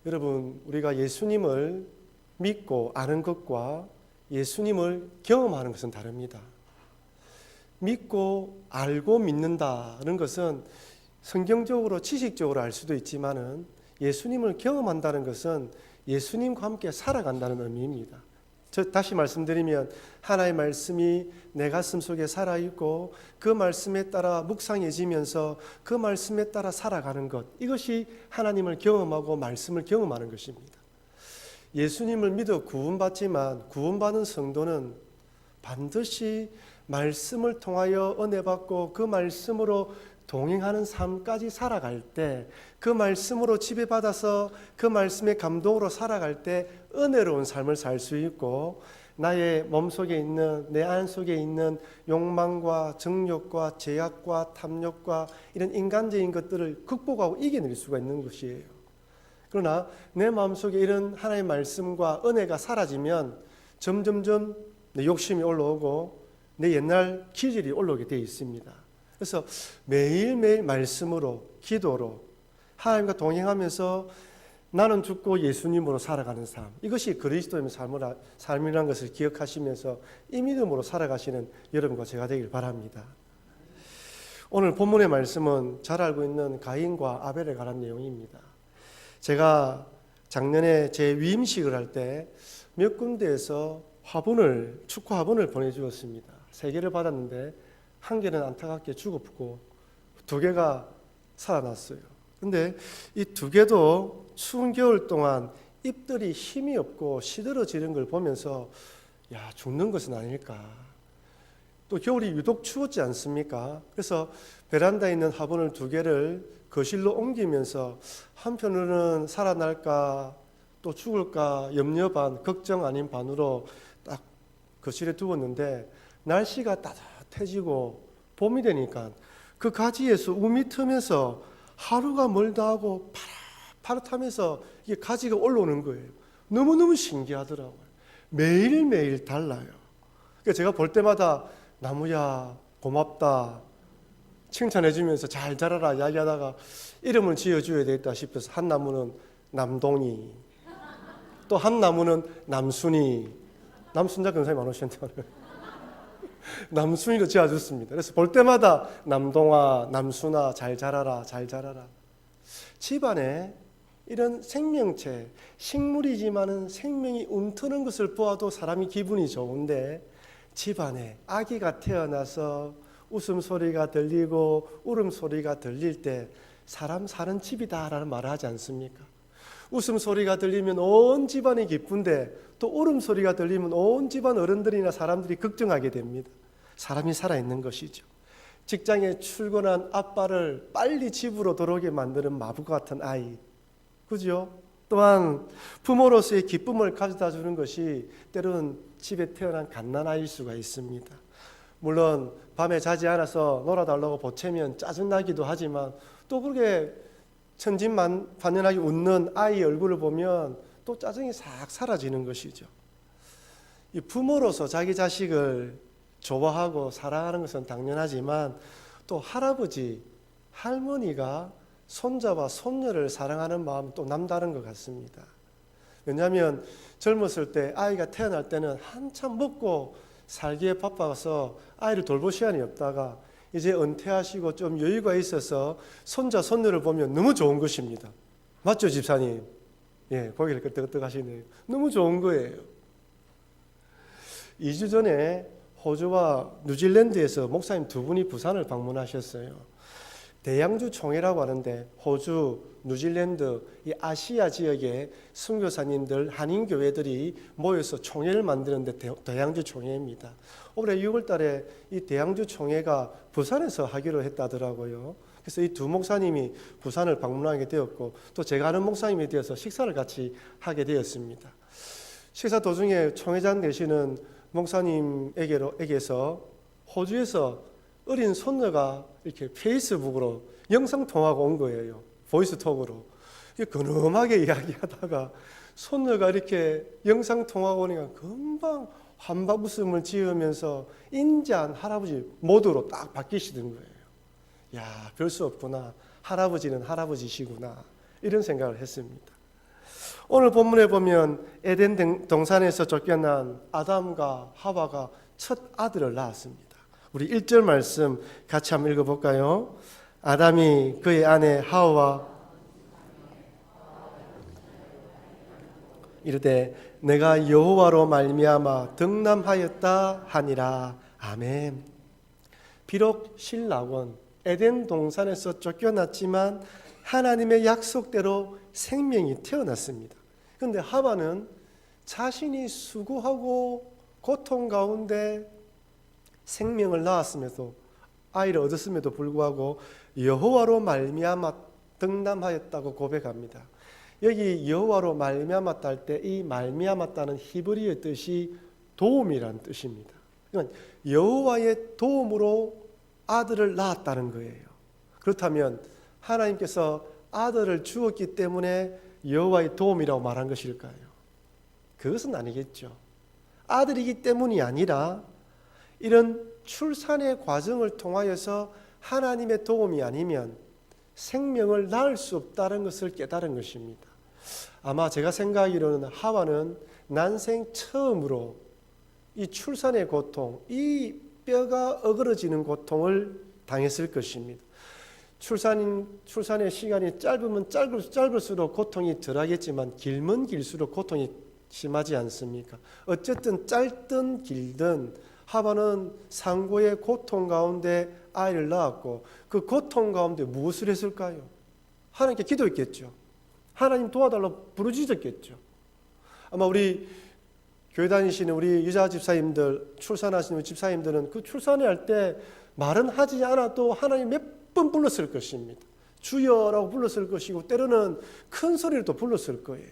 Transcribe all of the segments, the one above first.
여러분, 우리가 예수님을 믿고 아는 것과 예수님을 경험하는 것은 다릅니다. 믿고 알고 믿는다는 것은 성경적으로 지식적으로 알 수도 있지만은 예수님을 경험한다는 것은 예수님과 함께 살아간다는 의미입니다. 다시 말씀드리면 하나님의 말씀이 내 가슴 속에 살아있고 그 말씀에 따라 묵상해지면서 그 말씀에 따라 살아가는 것, 이것이 하나님을 경험하고 말씀을 경험하는 것입니다. 예수님을 믿어 구원받지만 구원받은 성도는 반드시 말씀을 통하여 은혜받고 그 말씀으로 동행하는 삶까지 살아갈 때, 그 말씀으로 지배받아서 그 말씀의 감동으로 살아갈 때 은혜로운 삶을 살 수 있고, 나의 몸속에 있는, 내 안속에 있는 욕망과 정욕과 죄악과 탐욕과 이런 인간적인 것들을 극복하고 이겨낼 수가 있는 것이에요. 그러나 내 마음속에 이런 하나님의 말씀과 은혜가 사라지면 점점점 내 욕심이 올라오고 내 옛날 기질이 올라오게 되어 있습니다. 그래서 매일매일 말씀으로, 기도로 하나님과 동행하면서 나는 죽고 예수님으로 살아가는 삶, 이것이 그리스도의 삶이라는 것을 기억하시면서 이 믿음으로 살아가시는 여러분과 제가 되길 바랍니다. 오늘 본문의 말씀은 잘 알고 있는 가인과 아벨에 관한 내용입니다. 제가 작년에 제 위임식을 할 때 몇 군데에서 축구 화분을 보내주었습니다. 3개를 받았는데 1개는 안타깝게 죽었고 2개가 살아났어요. 근데 이 2개도 추운 겨울 동안 잎들이 힘이 없고 시들어지는 걸 보면서 죽는 것은 아닐까. 또 겨울이 유독 추웠지 않습니까? 그래서 베란다에 있는 화분을 2개를 거실로 옮기면서 한편으로는 살아날까 또 죽을까 염려 반, 걱정 아닌 반으로 딱 거실에 두었는데, 날씨가 따뜻해지고 봄이 되니까 그 가지에서 우미 트면서 하루가 멀다 하고 파릇파릇하면서 이게 가지가 올라오는 거예요. 너무너무 신기하더라고요. 매일매일 달라요. 그러니까 제가 볼 때마다 나무야 고맙다 칭찬해주면서 잘 자라라 이야기하다가 이름을 지어줘야 되겠다 싶어서 한 나무는 남동이, 또 한 나무는 남순이, 남순자 근사님 안 오셨는데 남순이로 지어줬습니다. 그래서 볼 때마다 남동아, 남순아 잘 자라라 잘 자라라. 집안에 이런 생명체, 식물이지만은 생명이 움트는 것을 보아도 사람이 기분이 좋은데, 집안에 아기가 태어나서 웃음소리가 들리고 울음소리가 들릴 때 사람 사는 집이다라는 말을 하지 않습니까? 웃음소리가 들리면 온 집안이 기쁜데 또 울음소리가 들리면 온 집안 어른들이나 사람들이 걱정하게 됩니다. 사람이 살아있는 것이죠. 직장에 출근한 아빠를 빨리 집으로 돌아오게 만드는 마부과 같은 아이, 그죠? 또한 부모로서의 기쁨을 가져다 주는 것이 때로는 집에 태어난 갓난아이일 수가 있습니다. 물론 밤에 자지 않아서 놀아달라고 보채면 짜증나기도 하지만 또 그렇게 천진반연하게 웃는 아이 얼굴을 보면 또 짜증이 싹 사라지는 것이죠. 이 부모로서 자기 자식을 좋아하고 사랑하는 것은 당연하지만 또 할아버지, 할머니가 손자와 손녀를 사랑하는 마음은 또 남다른 것 같습니다. 왜냐하면 젊었을 때 아이가 태어날 때는 한참 먹고 살기에 바빠서 아이를 돌볼 시간이 없다가 이제 은퇴하시고 좀 여유가 있어서 손자, 손녀를 보면 너무 좋은 것입니다. 맞죠, 집사님? 예, 고개를 끄덕끄덕 하시네요. 너무 좋은 거예요. 2주 전에 호주와 뉴질랜드에서 목사님 2분이 부산을 방문하셨어요. 대양주 총회라고 하는데 호주, 뉴질랜드, 이 아시아 지역의 선교사님들, 한인교회들이 모여서 총회를 만드는데 대양주 총회입니다. 올해 6월 달에 이 대양주 총회가 부산에서 하기로 했다더라고요. 그래서 이 2 목사님이 부산을 방문하게 되었고 또 제가 아는 목사님에 대해서 식사를 같이 하게 되었습니다. 식사 도중에 총회장 되시는 목사님에게서 호주에서 어린 손녀가 이렇게 페이스북으로 영상통화가 온 거예요. 보이스톡으로. 근엄하게 이야기하다가 손녀가 이렇게 영상통화가 오니까 금방 한박 웃음을 지으면서 인자한 할아버지 모드로 딱 바뀌시던 거예요. 야, 별 수 없구나. 할아버지는 할아버지시구나. 이런 생각을 했습니다. 오늘 본문에 보면 에덴 동산에서 쫓겨난 아담과 하와가 첫 아들을 낳았습니다. 우리 1절 말씀 같이 한번 읽어볼까요? 아담이 그의 아내 하와와 이르되 내가 여호와로 말미암아 득남하였다 하니라. 아멘. 비록 신락은 에덴 동산에서 쫓겨났지만 하나님의 약속대로 생명이 태어났습니다. 그런데 하와는 자신이 수고하고 고통 가운데 생명을 낳았음에도 아이를 얻었음에도 불구하고 여호와로 말미암아 득남하였다고 고백합니다. 여기 여호와로 말미암았다 할 때 이 말미암았다는 히브리어 뜻이 도움이란 뜻입니다. 그러니까 여호와의 도움으로 아들을 낳았다는 거예요. 그렇다면 하나님께서 아들을 주었기 때문에 여호와의 도움이라고 말한 것일까요? 그것은 아니겠죠. 아들이기 때문이 아니라 이런 출산의 과정을 통하여서 하나님의 도움이 아니면 생명을 낳을 수 없다는 것을 깨달은 것입니다. 아마 제가 생각하기로는 하와는 난생 처음으로 이 출산의 고통, 이 뼈가 어그러지는 고통을 당했을 것입니다. 출산의 시간이 짧으면 짧을수록 고통이 덜하겠지만 길면 길수록 고통이 심하지 않습니까? 어쨌든 짧든 길든 하와는 상고의 고통 가운데 아이를 낳았고 그 고통 가운데 무엇을 했을까요? 하나님께 기도했겠죠. 하나님 도와달라고 부르짖었겠죠. 아마 우리 교회 다니시는 우리 여자 집사님들, 출산하시는 집사님들은 그 출산할 때 말은 하지 않아도 하나님 몇 번 불렀을 것입니다. 주여라고 불렀을 것이고 때로는 큰 소리로 또 불렀을 거예요.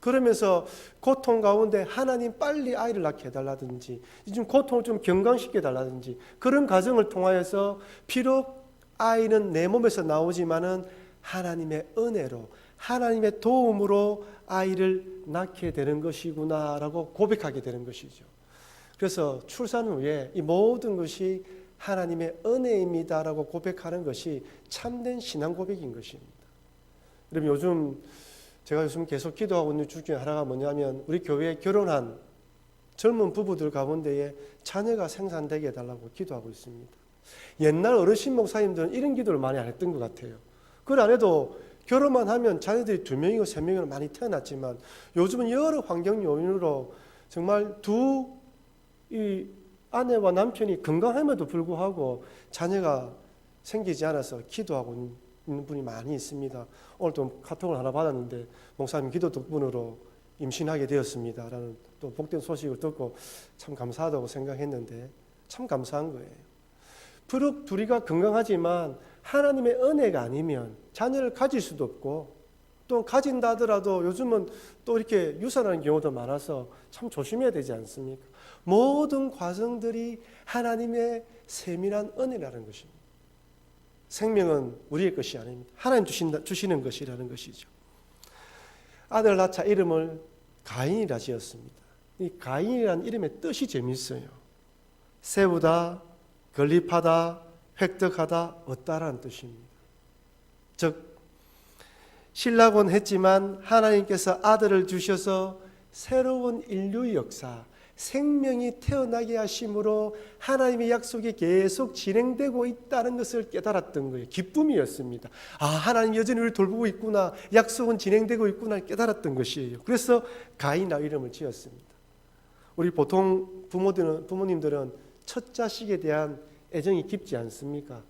그러면서 고통 가운데 하나님 빨리 아이를 낳게 해달라든지 좀 고통을 좀 경감시켜 달라든지 그런 과정을 통하여서 비록 아이는 내 몸에서 나오지만은 하나님의 은혜로 하나님의 도움으로 아이를 낳게 되는 것이구나라고 고백하게 되는 것이죠. 그래서 출산 후에 이 모든 것이 하나님의 은혜입니다라고 고백하는 것이 참된 신앙 고백인 것입니다. 여러분 제가 요즘 계속 기도하고 있는 주 중에 하나가 뭐냐면 우리 교회에 결혼한 젊은 부부들 가운데에 자녀가 생산되게 해달라고 기도하고 있습니다. 옛날 어르신 목사님들은 이런 기도를 많이 안 했던 것 같아요. 그걸 안 해도 결혼만 하면 자녀들이 2명이고 3명이고 많이 태어났지만 요즘은 여러 환경 요인으로 정말 이 아내와 남편이 건강함에도 불구하고 자녀가 생기지 않아서 기도하고 있는 분이 많이 있습니다. 오늘도 카톡을 하나 받았는데 목사님 기도 덕분으로 임신하게 되었습니다 라는 또 복된 소식을 듣고 참 감사하다고 생각했는데 참 감사한 거예요. 비록 둘이가 건강하지만 하나님의 은혜가 아니면 자녀를 가질 수도 없고 또 가진다 하더라도 요즘은 또 이렇게 유산하는 경우도 많아서 참 조심해야 되지 않습니까? 모든 과정들이 하나님의 세밀한 은혜라는 것입니다. 생명은 우리의 것이 아닙니다. 하나님 주시는 것이라는 것이죠. 아들 낳자 이름을 가인이라 지었습니다. 이 가인이라는 이름의 뜻이 재미있어요. 세우다, 건립하다, 획득하다, 얻다라는 뜻입니다. 즉 신락은 했지만 하나님께서 아들을 주셔서 새로운 인류의 역사, 생명이 태어나게 하심으로 하나님의 약속이 계속 진행되고 있다는 것을 깨달았던 거예요. 기쁨이었습니다. 하나님 여전히 우리를 돌보고 있구나, 약속은 진행되고 있구나 깨달았던 것이에요. 그래서 가인이라는 이름을 지었습니다. 우리 보통 부모님들은 첫 자식에 대한 애정이 깊지 않습니까?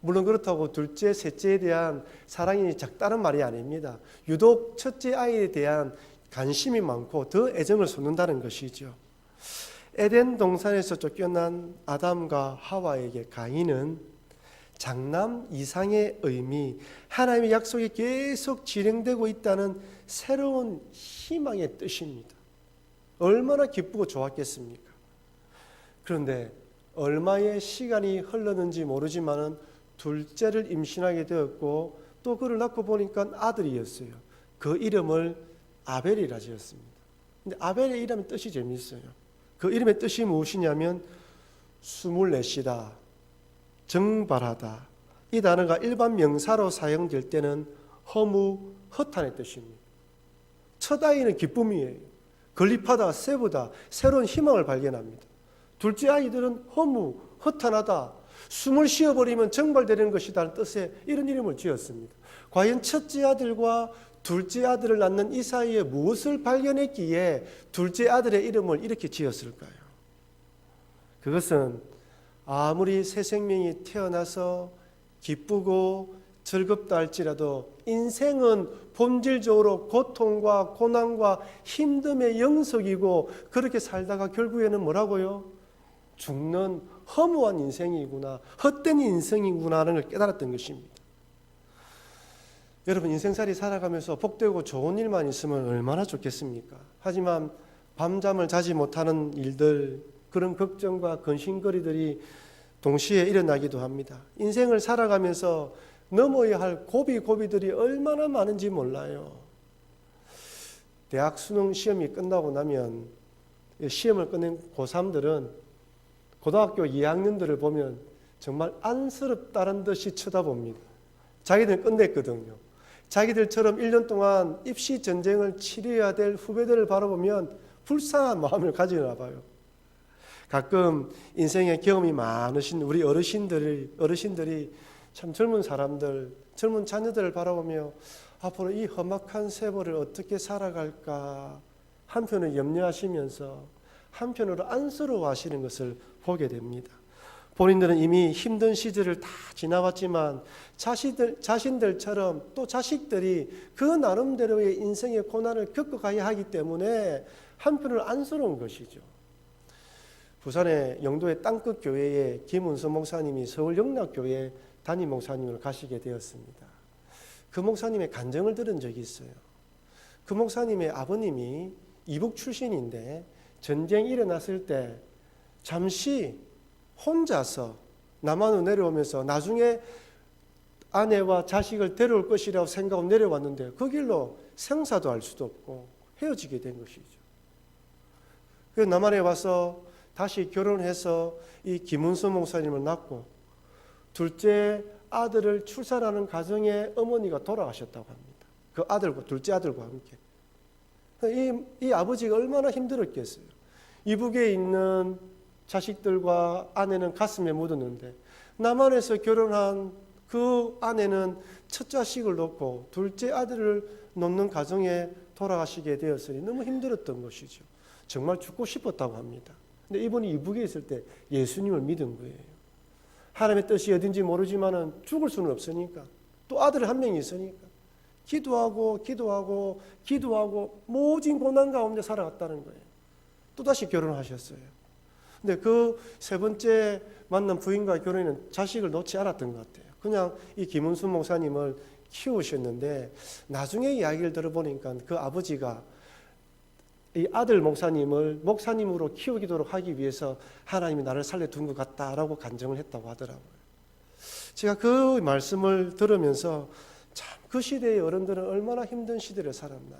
물론 그렇다고 둘째, 셋째에 대한 사랑이 작다는 말이 아닙니다. 유독 첫째 아이에 대한 관심이 많고 더 애정을 쏟는다는 것이죠. 에덴 동산에서 쫓겨난 아담과 하와에게 가인은 장남 이상의 의미, 하나님의 약속이 계속 진행되고 있다는 새로운 희망의 뜻입니다. 얼마나 기쁘고 좋았겠습니까? 그런데 얼마의 시간이 흘렀는지 모르지만은 둘째를 임신하게 되었고 또 그를 낳고 보니까 아들이었어요. 그 이름을 아벨이라 지었습니다. 근데 아벨의 이름의 뜻이 재미있어요. 그 이름의 뜻이 무엇이냐면 24시다, 정발하다. 이 단어가 일반 명사로 사용될 때는 허무, 허탄의 뜻입니다. 첫 아이는 기쁨이에요. 건립하다, 세보다 새로운 희망을 발견합니다. 둘째 아이들은 허무, 허탄하다, 숨을 쉬어버리면 정발되는 것이다는 뜻의 이런 이름을 지었습니다. 과연 첫째 아들과 둘째 아들을 낳는 이 사이에 무엇을 발견했기에 둘째 아들의 이름을 이렇게 지었을까요? 그것은 아무리 새 생명이 태어나서 기쁘고 즐겁다 할지라도 인생은 본질적으로 고통과 고난과 힘듦의 영석이고, 그렇게 살다가 결국에는 뭐라고요? 죽는 허무한 인생이구나, 헛된 인생이구나 하는 걸 깨달았던 것입니다. 여러분, 인생살이 살아가면서 복되고 좋은 일만 있으면 얼마나 좋겠습니까? 하지만 밤잠을 자지 못하는 일들, 그런 걱정과 근심거리들이 동시에 일어나기도 합니다. 인생을 살아가면서 넘어야 할 고비들이 얼마나 많은지 몰라요. 대학 수능 시험이 끝나고 나면 시험을 끝낸 고3들은 고등학교 2학년들을 보면 정말 안쓰럽다는 듯이 쳐다봅니다. 자기들은 끝냈거든요. 자기들처럼 1년 동안 입시 전쟁을 치러야 될 후배들을 바라보면 불쌍한 마음을 가지나 봐요. 가끔 인생의 경험이 많으신 우리 어르신들이 참 젊은 사람들, 젊은 자녀들을 바라보며 앞으로 이 험악한 세월을 어떻게 살아갈까 한편으로 염려하시면서 한편으로 안쓰러워하시는 것을 보게 됩니다. 본인들은 이미 힘든 시절을 다 지나왔지만 자신들처럼 또 자식들이 그 나름대로의 인생의 고난을 겪어가야 하기 때문에 한편으로 안쓰러운 것이죠. 부산의 영도의 땅끝 교회에 김은수 목사님이 서울 영락교회 담임 목사님으로 가시게 되었습니다. 그 목사님의 간증을 들은 적이 있어요. 그 목사님의 아버님이 이북 출신인데 전쟁이 일어났을 때 잠시 혼자서 남한으로 내려오면서 나중에 아내와 자식을 데려올 것이라고 생각하고 내려왔는데 그 길로 생사도 알 수도 없고 헤어지게 된 것이죠. 그래서 남한에 와서 다시 결혼해서 이 김은수 목사님을 낳고 둘째 아들을 출산하는 가정에 어머니가 돌아가셨다고 합니다. 그 아들과 둘째 아들과 함께. 이 아버지가 얼마나 힘들었겠어요. 이북에 있는 자식들과 아내는 가슴에 묻었는데 남한에서 결혼한 그 아내는 첫 자식을 놓고 둘째 아들을 놓는 가정에 돌아가시게 되었으니 너무 힘들었던 것이죠. 정말 죽고 싶었다고 합니다. 근데 이분이 이북에 있을 때 예수님을 믿은 거예요. 하나님의 뜻이 어딘지 모르지만은 죽을 수는 없으니까, 또 아들 한 명이 있으니까 기도하고 모진 고난 가운데 살아갔다는 거예요. 또다시 결혼하셨어요. 근데 그 세 번째 만난 부인과 결혼에는 자식을 놓지 않았던 것 같아요. 그냥 이 김은수 목사님을 키우셨는데 나중에 이야기를 들어보니까 그 아버지가 이 아들 목사님을 목사님으로 키우도록 하기 위해서 하나님이 나를 살려둔 것 같다라고 간증을 했다고 하더라고요. 제가 그 말씀을 들으면서 참 그 시대의 어른들은 얼마나 힘든 시대를 살았나.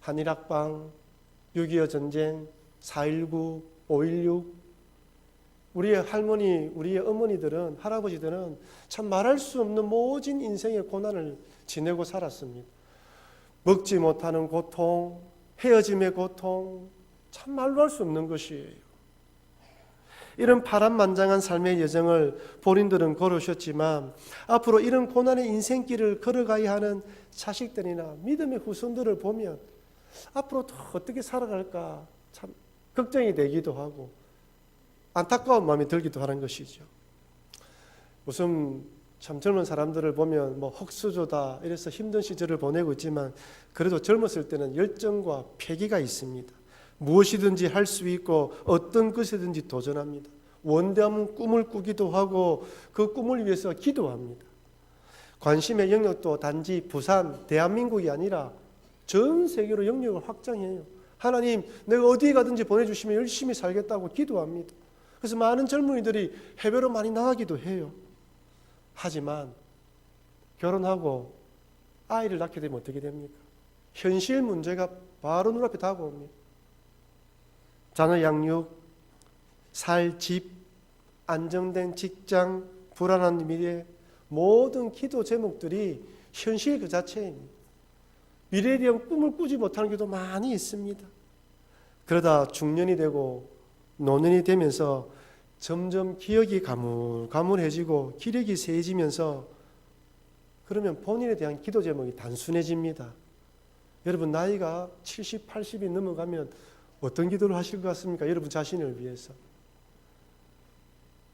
한일합방, 6.25 전쟁, 4.19, 5.16. 우리의 할머니, 우리의 어머니들은, 할아버지들은 참 말할 수 없는 모진 인생의 고난을 지내고 살았습니다. 먹지 못하는 고통, 헤어짐의 고통, 참 말로 할 수 없는 것이에요. 이런 파란만장한 삶의 여정을 본인들은 걸으셨지만 앞으로 이런 고난의 인생길을 걸어가야 하는 자식들이나 믿음의 후손들을 보면 앞으로 더 어떻게 살아갈까 참 걱정이 되기도 하고 안타까운 마음이 들기도 하는 것이죠. 무슨 참 젊은 사람들을 보면 뭐 흙수저다 이래서 힘든 시절을 보내고 있지만 그래도 젊었을 때는 열정과 패기가 있습니다. 무엇이든지 할 수 있고 어떤 것이든지 도전합니다. 원대한 꿈을 꾸기도 하고 그 꿈을 위해서 기도합니다. 관심의 영역도 단지 부산, 대한민국이 아니라 전 세계로 영역을 확장해요. 하나님, 내가 어디에 가든지 보내주시면 열심히 살겠다고 기도합니다. 그래서 많은 젊은이들이 해외로 많이 나가기도 해요. 하지만 결혼하고 아이를 낳게 되면 어떻게 됩니까? 현실 문제가 바로 눈앞에 다가옵니다. 자녀 양육, 살 집, 안정된 직장, 불안한 미래, 모든 기도 제목들이 현실 그 자체입니다. 미래에 대한 꿈을 꾸지 못하는 경우도 많이 있습니다. 그러다 중년이 되고 노년이 되면서 점점 기억이 가물가물해지고 기력이 세지면서 그러면 본인에 대한 기도 제목이 단순해집니다. 여러분 나이가 70, 80이 넘어가면 어떤 기도를 하실 것 같습니까? 여러분 자신을 위해서.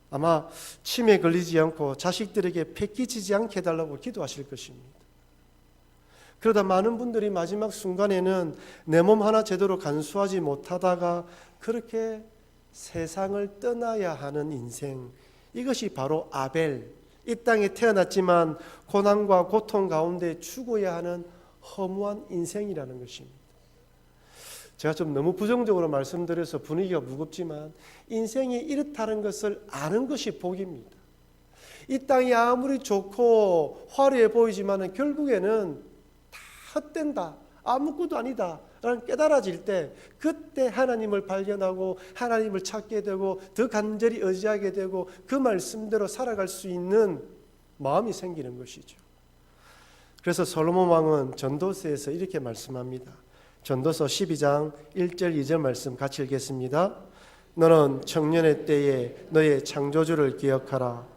아마 치매에 걸리지 않고 자식들에게 패기치지 않게 해달라고 기도하실 것입니다. 그러다 많은 분들이 마지막 순간에는 내 몸 하나 제대로 간수하지 못하다가 그렇게 세상을 떠나야 하는 인생, 이것이 바로 아벨, 이 땅에 태어났지만 고난과 고통 가운데 죽어야 하는 허무한 인생이라는 것입니다. 제가 좀 너무 부정적으로 말씀드려서 분위기가 무겁지만 인생이 이렇다는 것을 아는 것이 복입니다. 이 땅이 아무리 좋고 화려해 보이지만 결국에는 다 헛된다, 아무것도 아니다 라는 깨달아질 때 그때 하나님을 발견하고 하나님을 찾게 되고 더 간절히 의지하게 되고 그 말씀대로 살아갈 수 있는 마음이 생기는 것이죠. 그래서 솔로몬 왕은 전도서에서 이렇게 말씀합니다. 전도서 12장 1절 2절 말씀 같이 읽겠습니다. 너는 청년의 때에 너의 창조주를 기억하라.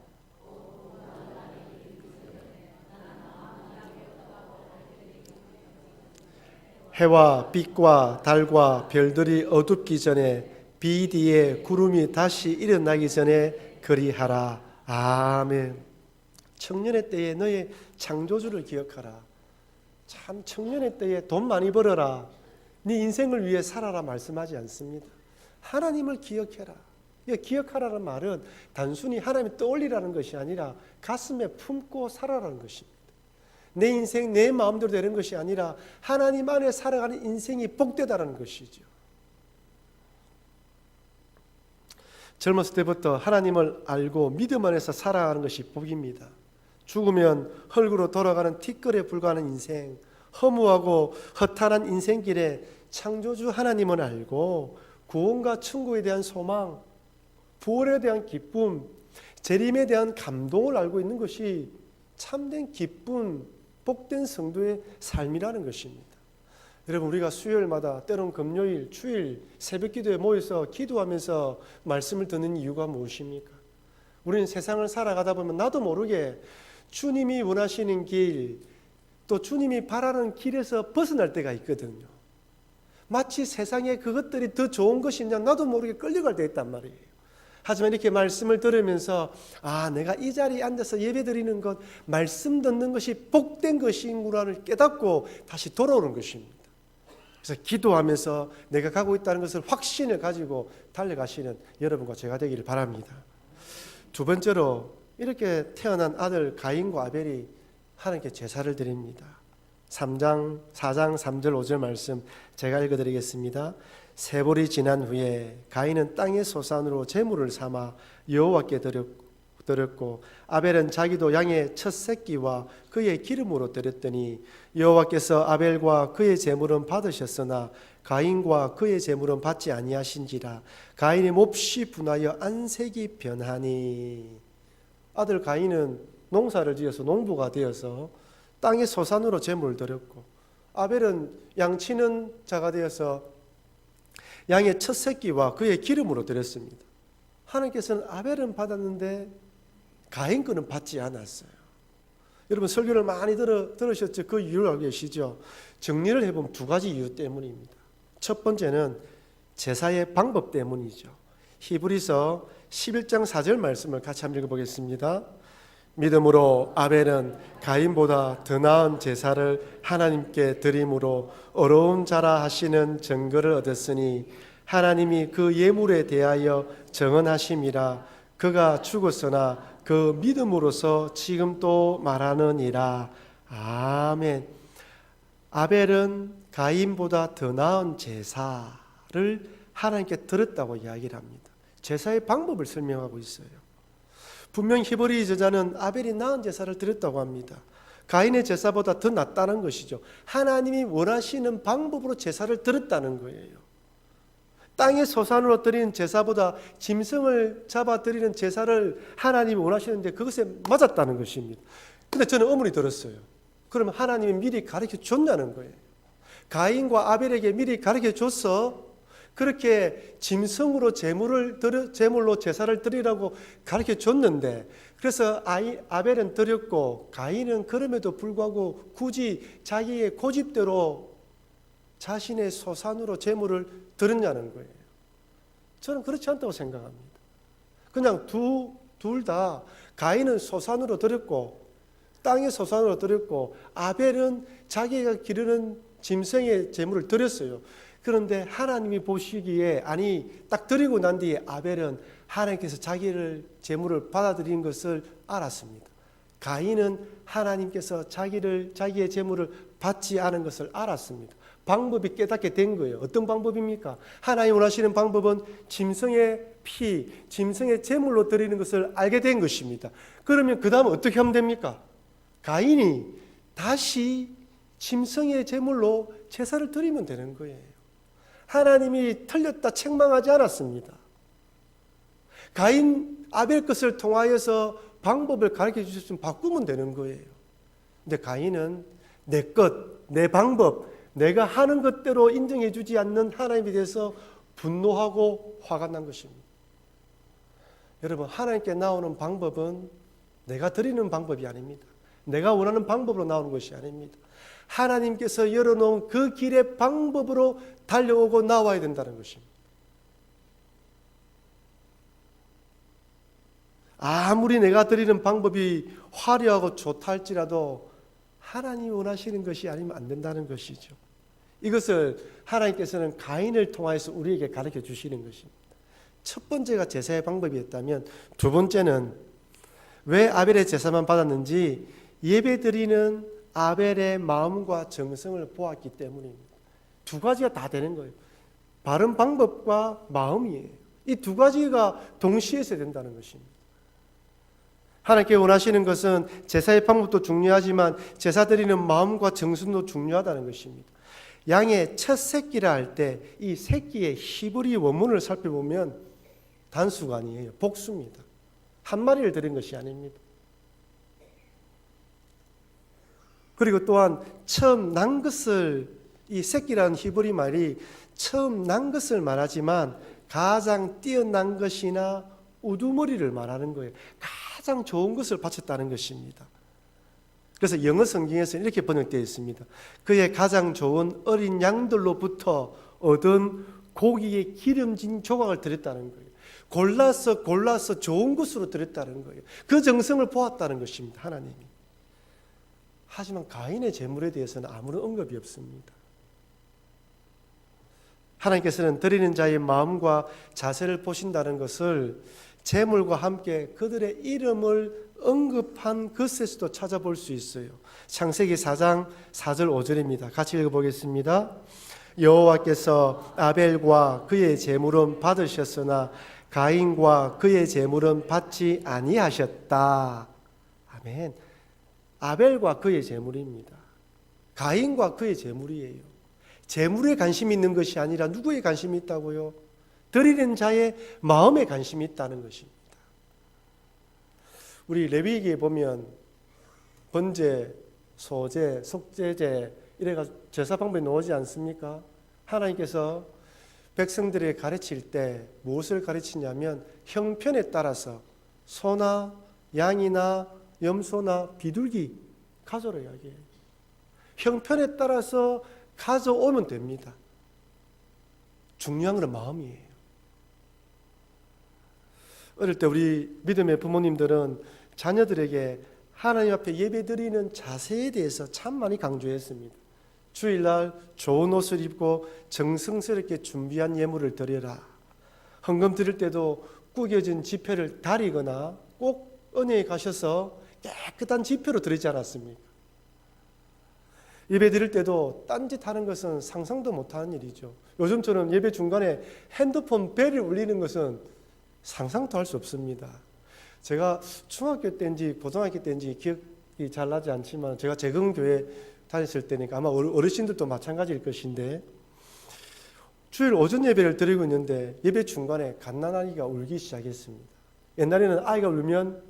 해와 빛과 달과 별들이 어둡기 전에 비 뒤에 구름이 다시 일어나기 전에 그리하라. 아멘. 청년의 때에 너의 창조주를 기억하라. 참 청년의 때에 돈 많이 벌어라, 네 인생을 위해 살아라 말씀하지 않습니다. 하나님을 기억해라. 기억하라는 말은 단순히 하나님을 떠올리라는 것이 아니라 가슴에 품고 살아라는 것입니다. 내 인생 내 마음대로 되는 것이 아니라 하나님 안에 살아가는 인생이 복되다는 것이죠. 젊었을 때부터 하나님을 알고 믿음 안에서 살아가는 것이 복입니다. 죽으면 흙으로 돌아가는 티끌에 불과한 인생, 허무하고 허탄한 인생길에 창조주 하나님을 알고 구원과 천국에 대한 소망, 부활에 대한 기쁨, 재림에 대한 감동을 알고 있는 것이 참된 기쁨, 복된 성도의 삶이라는 것입니다. 여러분 우리가 수요일마다 때론 금요일, 주일 새벽 기도에 모여서 기도하면서 말씀을 듣는 이유가 무엇입니까? 우리는 세상을 살아가다 보면 나도 모르게 주님이 원하시는 길, 또 주님이 바라는 길에서 벗어날 때가 있거든요. 마치 세상에 그것들이 더 좋은 것이냐 나도 모르게 끌려갈 때 있단 말이에요. 하지만 이렇게 말씀을 들으면서 내가 이 자리에 앉아서 예배 드리는 것, 말씀 듣는 것이 복된 것인구나를 깨닫고 다시 돌아오는 것입니다. 그래서 기도하면서 내가 가고 있다는 것을 확신을 가지고 달려가시는 여러분과 제가 되기를 바랍니다. 두 번째로 이렇게 태어난 아들 가인과 아벨이 하나님께 제사를 드립니다. 4장 3절 5절 말씀 제가 읽어드리겠습니다. 세월이 지난 후에 가인은 땅의 소산으로 제물을 삼아 여호와께 드렸고 아벨은 자기도 양의 첫 새끼와 그의 기름으로 드렸더니 여호와께서 아벨과 그의 제물은 받으셨으나 가인과 그의 제물은 받지 아니하신지라. 가인이 몹시 분하여 안색이 변하니. 아들 가인은 농사를 지어서 농부가 되어서 땅의 소산으로 제물을 드렸고 아벨은 양치는 자가 되어서 양의 첫 새끼와 그의 기름으로 드렸습니다. 하나님께서는 아벨은 받았는데 가인 거는 받지 않았어요. 여러분 설교를 많이 들으셨죠? 그 이유를 알고 계시죠? 정리를 해보면 두 가지 이유 때문입니다. 첫 번째는 제사의 방법 때문이죠. 히브리서 11장 4절 말씀을 같이 한번 읽어보겠습니다. 믿음으로 아벨은 가인보다 더 나은 제사를 하나님께 드림으로 어려운 자라 하시는 증거를 얻었으니 하나님이 그 예물에 대하여 정언하심이라. 그가 죽었으나 그 믿음으로서 지금 또 말하느니라. 아멘. 아벨은 가인보다 더 나은 제사를 하나님께 드렸다고 이야기를 합니다. 제사의 방법을 설명하고 있어요. 분명 히브리 저자는 아벨이 나은 제사를 드렸다고 합니다. 가인의 제사보다 더 낫다는 것이죠. 하나님이 원하시는 방법으로 제사를 드렸다는 거예요. 땅의 소산으로 드리는 제사보다 짐승을 잡아 드리는 제사를 하나님이 원하시는데 그것에 맞았다는 것입니다. 근데 저는 의문이 들었어요. 그러면 하나님이 미리 가르쳐 줬냐는 거예요. 가인과 아벨에게 미리 가르쳐 줬어. 그렇게 짐승으로 제물로 제사를 드리라고 가르쳐 줬는데, 그래서 아벨은 드렸고 가인은 그럼에도 불구하고 굳이 자기의 고집대로 자신의 소산으로 제물을 드렸냐는 거예요. 저는 그렇지 않다고 생각합니다. 그냥 둘 다, 가인은 소산으로 드렸고 땅의 소산으로 드렸고 아벨은 자기가 기르는 짐승의 제물을 드렸어요. 그런데 하나님이 보시기에, 딱 드리고 난 뒤에 아벨은 하나님께서 자기를 제물을 받아들인 것을 알았습니다. 가인은 하나님께서 자기의 제물을 받지 않은 것을 알았습니다. 방법이 깨닫게 된 거예요. 어떤 방법입니까? 하나님 원하시는 방법은 짐승의 피, 짐승의 제물로 드리는 것을 알게 된 것입니다. 그러면 그 다음 어떻게 하면 됩니까? 가인이 다시 짐승의 제물로 제사를 드리면 되는 거예요. 하나님이 틀렸다 책망하지 않았습니다. 가인, 아벨 것을 통하여서 방법을 가르쳐 주셨으면 바꾸면 되는 거예요. 근데 가인은 내 것, 내 방법, 내가 하는 것대로 인정해 주지 않는 하나님에 대해서 분노하고 화가 난 것입니다. 여러분, 하나님께 나오는 방법은 내가 드리는 방법이 아닙니다. 내가 원하는 방법으로 나오는 것이 아닙니다. 하나님께서 열어놓은 그 길의 방법으로 달려오고 나와야 된다는 것입니다. 아무리 내가 드리는 방법이 화려하고 좋다 할지라도 하나님이 원하시는 것이 아니면 안 된다는 것이죠. 이것을 하나님께서는 가인을 통해서 우리에게 가르쳐 주시는 것입니다. 첫 번째가 제사의 방법이었다면, 두 번째는 왜 아벨의 제사만 받았는지 예배드리는 아벨의 마음과 정성을 보았기 때문입니다. 두 가지가 다 되는 거예요. 바른 방법과 마음이에요. 이 두 가지가 동시에 있어야 된다는 것입니다. 하나님께 원하시는 것은 제사의 방법도 중요하지만 제사 드리는 마음과 정성도 중요하다는 것입니다. 양의 첫 새끼라 할 때 이 새끼의 히브리 원문을 살펴보면 단수가 아니에요. 복수입니다. 한 마리를 드린 것이 아닙니다. 그리고 또한 처음 난 것을, 이 새끼라는 히브리 말이 처음 난 것을 말하지만 가장 뛰어난 것이나 우두머리를 말하는 거예요. 가장 좋은 것을 바쳤다는 것입니다. 그래서 영어 성경에서는 이렇게 번역되어 있습니다. 그의 가장 좋은 어린 양들로부터 얻은 고기의 기름진 조각을 드렸다는 거예요. 골라서 좋은 것으로 드렸다는 거예요. 그 정성을 보았다는 것입니다, 하나님이. 하지만 가인의 제물에 대해서는 아무런 언급이 없습니다. 하나님께서는 드리는 자의 마음과 자세를 보신다는 것을 제물과 함께 그들의 이름을 언급한 것에서도 찾아볼 수 있어요. 창세기 4장 4절 5절입니다. 같이 읽어보겠습니다. 여호와께서 아벨과 그의 제물은 받으셨으나 가인과 그의 제물은 받지 아니하셨다. 아멘. 아벨과 그의 제물입니다. 가인과 그의 제물이에요. 제물에 관심이 있는 것이 아니라 누구에 관심이 있다고요? 드리는 자의 마음에 관심이 있다는 것입니다. 우리 레위기에 보면 번제, 소제, 속제제 이래가 제사 방법이 나오지 않습니까? 하나님께서 백성들에게 가르칠 때 무엇을 가르치냐면 형편에 따라서 소나 양이나 염소나 비둘기 가져오라 이야기해요. 형편에 따라서 가져오면 됩니다. 중요한 건 마음이에요. 어릴 때 우리 믿음의 부모님들은 자녀들에게 하나님 앞에 예배드리는 자세에 대해서 참 많이 강조했습니다. 주일날 좋은 옷을 입고 정성스럽게 준비한 예물을 드려라. 헌금 드릴 때도 구겨진 지폐를 다리거나 꼭 은혜에 가셔서 깨끗한 지폐로 드리지 않았습니까? 예배 드릴 때도 딴짓하는 것은 상상도 못하는 일이죠. 요즘처럼 예배 중간에 핸드폰 벨을 울리는 것은 상상도 할 수 없습니다. 제가 중학교 때인지 고등학교 때인지 기억이 잘 나지 않지만 제가 재경교회 다녔을 때니까 아마 어르신들도 마찬가지일 것인데 주일 오전 예배를 드리고 있는데 예배 중간에 갓난아기가 울기 시작했습니다. 옛날에는 아이가 울면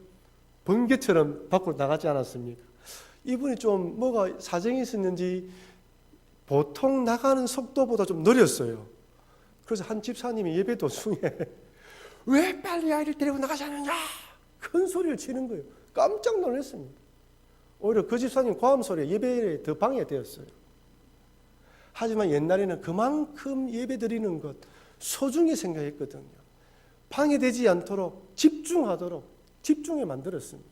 번개처럼 밖으로 나가지 않았습니까? 이분이 좀 뭐가 사정이 있었는지 보통 나가는 속도보다 좀 느렸어요. 그래서 한 집사님이 예배 도중에 왜 빨리 아이를 데리고 나가지 않느냐 큰 소리를 치는 거예요. 깜짝 놀랐습니다. 오히려 그 집사님 고함 소리에 예배에 더 방해되었어요. 하지만 옛날에는 그만큼 예배 드리는 것 소중히 생각했거든요. 방해되지 않도록 집중해 만들었습니다.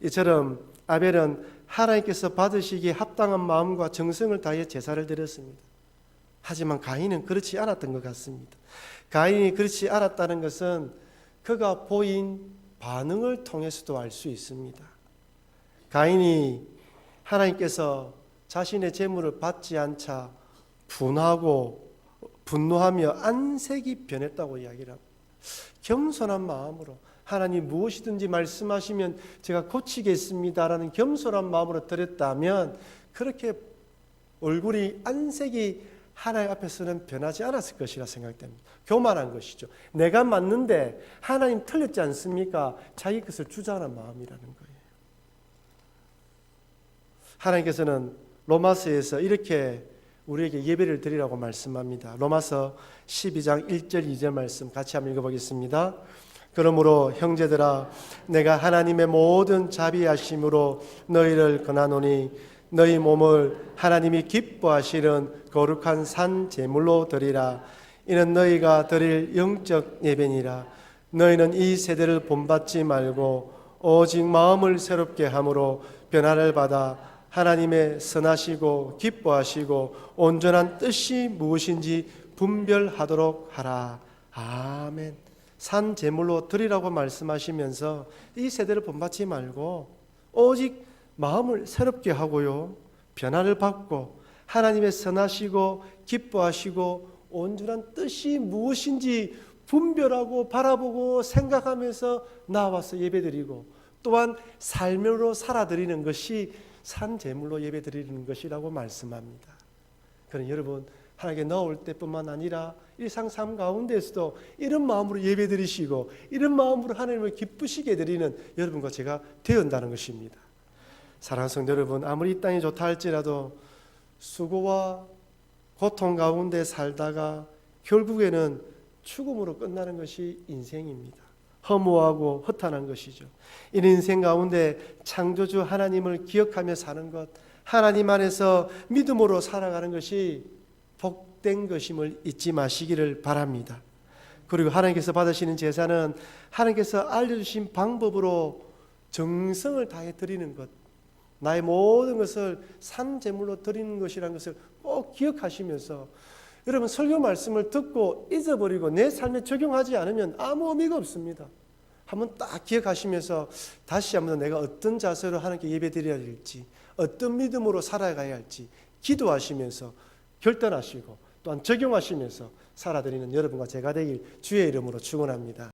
이처럼 아벨은 하나님께서 받으시기에 합당한 마음과 정성을 다해 제사를 드렸습니다. 하지만 가인은 그렇지 않았던 것 같습니다. 가인이 그렇지 않았다는 것은 그가 보인 반응을 통해서도 알 수 있습니다. 가인이 하나님께서 자신의 재물을 받지 않자 분노하며 안색이 변했다고 이야기를 합니다. 겸손한 마음으로 하나님 무엇이든지 말씀하시면 제가 고치겠습니다라는 겸손한 마음으로 드렸다면 그렇게 얼굴이 안색이 하나님 앞에서는 변하지 않았을 것이라 생각됩니다. 교만한 것이죠. 내가 맞는데 하나님 틀렸지 않습니까? 자기 것을 주장하는 마음이라는 거예요. 하나님께서는 로마서에서 이렇게 우리에게 예배를 드리라고 말씀합니다. 로마서 12장 1절 2절 말씀 같이 한번 읽어보겠습니다. 그러므로 형제들아 내가 하나님의 모든 자비하심으로 너희를 권하노니 너희 몸을 하나님이 기뻐하시는 거룩한 산 제물로 드리라. 이는 너희가 드릴 영적 예배니라. 너희는 이 세대를 본받지 말고 오직 마음을 새롭게 함으로 변화를 받아 하나님의 선하시고 기뻐하시고 온전한 뜻이 무엇인지 분별하도록 하라. 아멘. 산 제물로 드리라고 말씀하시면서 이 세대를 본받지 말고 오직 마음을 새롭게 하고요, 변화를 받고 하나님의 선하시고 기뻐하시고 온전한 뜻이 무엇인지 분별하고 바라보고 생각하면서 나와서 예배드리고 또한 삶으로 살아드리는 것이 산 제물로 예배드리는 것이라고 말씀합니다. 그러니 여러분 하나님께 나올 때뿐만 아니라 일상 삶 가운데서도 이런 마음으로 예배드리시고 이런 마음으로 하나님을 기쁘시게 드리는 여러분과 제가 되어야 한다는 것입니다. 사랑하는 성도 여러분, 아무리 이 땅이 좋다 할지라도 수고와 고통 가운데 살다가 결국에는 죽음으로 끝나는 것이 인생입니다. 허무하고 허탄한 것이죠. 이 인생 가운데 창조주 하나님을 기억하며 사는 것, 하나님 안에서 믿음으로 살아가는 것이 복된 것임을 잊지 마시기를 바랍니다. 그리고 하나님께서 받으시는 제사는 하나님께서 알려주신 방법으로 정성을 다해 드리는 것, 나의 모든 것을 산 제물로 드리는 것이라는 것을 꼭 기억하시면서 여러분 설교 말씀을 듣고 잊어버리고 내 삶에 적용하지 않으면 아무 의미가 없습니다. 한번 딱 기억하시면서 다시 한번 내가 어떤 자세로 하나님께 예배드려야 될지, 어떤 믿음으로 살아가야 할지 기도하시면서 결단하시고 또한 적용하시면서 살아드리는 여러분과 제가 되길 주의 이름으로 축원합니다.